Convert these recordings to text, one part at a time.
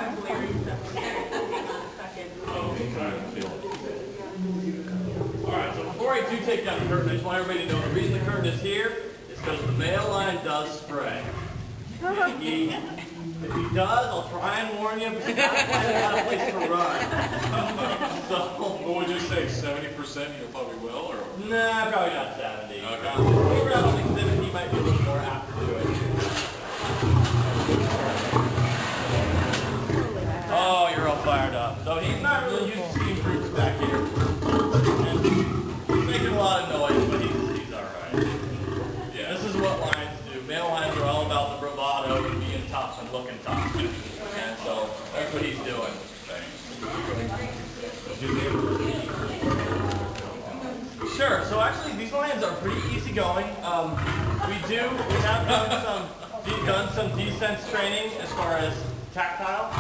Alright, so before I do take down the curtain, I just want everybody to know the reason the curtain is here is because the male lion does spray. If he does, I'll try and warn you, but he's not quite got a place to run. So, What would you say, 70% you probably will, or? nah, probably not 70. Okay. If we were out on exhibit, he might be a little more apt to do it. Oh, you're all fired up. So he's not really used to seeing fruits back here. And he's making a lot of noise, but he's alright. Yeah, this is what lions do. Male lions are all about the bravado and being tough and looking tough. And so that's what he's doing. Sure, so actually these lions are pretty easygoing. We have done some descent training as far as tactile,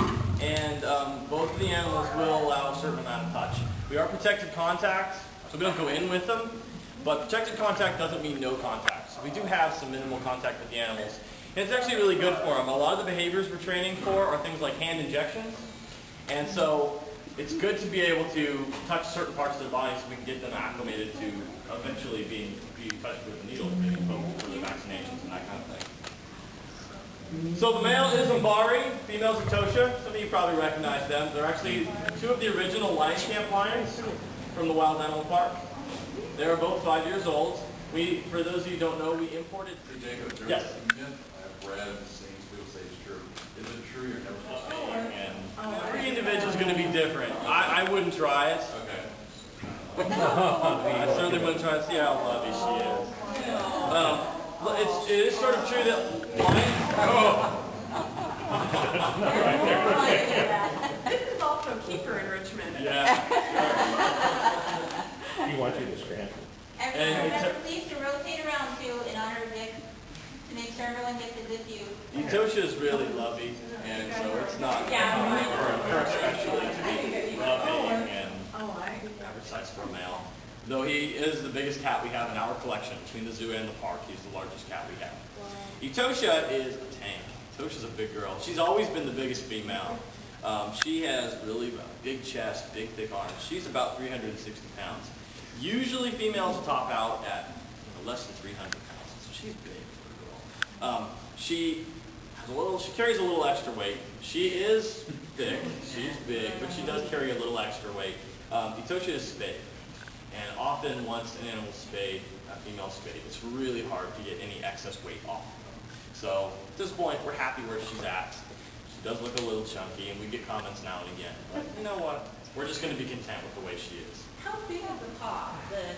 and both of the animals will allow a certain amount of touch. We are protected contact, so we don't go in with them, but protected contact doesn't mean no contact. So we do have some minimal contact with the animals. And it's actually really good for them. A lot of the behaviors we're training for are things like hand injections, and so it's good to be able to touch certain parts of their body so we can get them acclimated to eventually being touched with a needle for the vaccinations and that kind of thing. So the male is Umbari, female's Etosha. Some of you probably recognize them. They're actually two of the original lion camp lions from the Wild Animal Park. They are both 5 years old. For those of you who don't know, we imported. Hey Jacob, there's Yes. a myth I've read and seen people say it's true. Is it true you're never supposed to eat? And every individual is going to be different. I wouldn't try it. Okay. I certainly wouldn't try to see how lovely she is. It is sort of true that lions... This is also keeper enrichment. Yeah. He wants you to scramble. And Remember, please, to rotate around too in honor of Dick, to make sure everyone gets a good view. Etosha is really lovely, and so it's not for her especially to be lovely and average size for a male. Though he is the biggest cat we have in our collection. Between the zoo and the park, he's the largest cat we have. Etosha is a tank. Etosha's a big girl. She's always been the biggest female. She has really a big chest, big thick arms. She's about 360 pounds. Usually females top out at less than 300 pounds, so she's big for a girl. She carries a little extra weight. She is thick, she's big, but she does carry a little extra weight. Etosha is spayed, and often once an animal's spayed, a female spayed, it's really hard to get any excess weight off of them. So at this point, we're happy where she's at. She does look a little chunky, and we get comments now and again. But you know what? We're just going to be content with the way she is. How big is the paw? The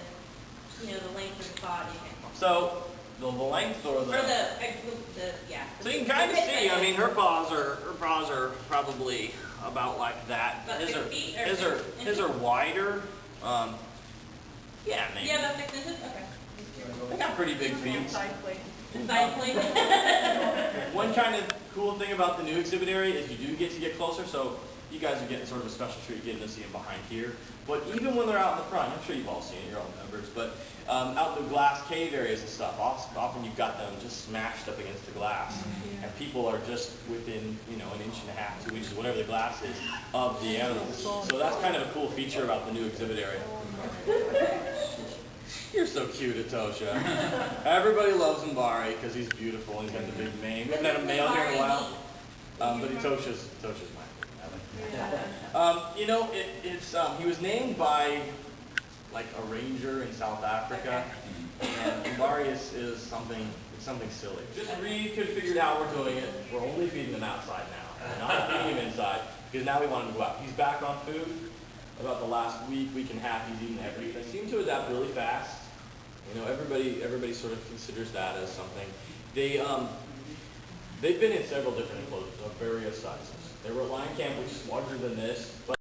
length of the paw, do you think? So the length or the... Yeah. So you can kind of see. I mean, her paws are probably about like that. About 6 feet or His are wider. Yeah, maybe. Yeah, about 6 inches. Okay. They got pretty big feet. Side plate. One kind of cool thing about the new exhibit area is you do get to get closer. So you guys are getting sort of a special treat getting to see them behind here. But even when they're out in the front, I'm sure you've all seen it, you're all members, but out in the glass cave areas and stuff, often you've got them just smashed up against the glass. And people are just within, an inch and a half, 2 inches, whatever the glass is, of the animals. So that's kind of a cool feature about the new exhibit area. You're so cute, Etosha. Everybody loves Umbari because he's beautiful and he's got the big mane. We haven't had a male here in a while, but Etosha's my favorite. He was named by like a ranger in South Africa, and Umbari is something silly. Just reconfigured how we're doing it. We're only feeding him outside now. We're not feeding him inside because now we want him to go out. He's back on food. About the last week and a half, he's eaten everything. Seemed to adapt really fast. Everybody sort of considers that as something. They've been in several different enclosures of various sizes. They were at lion camp, which is larger than this, but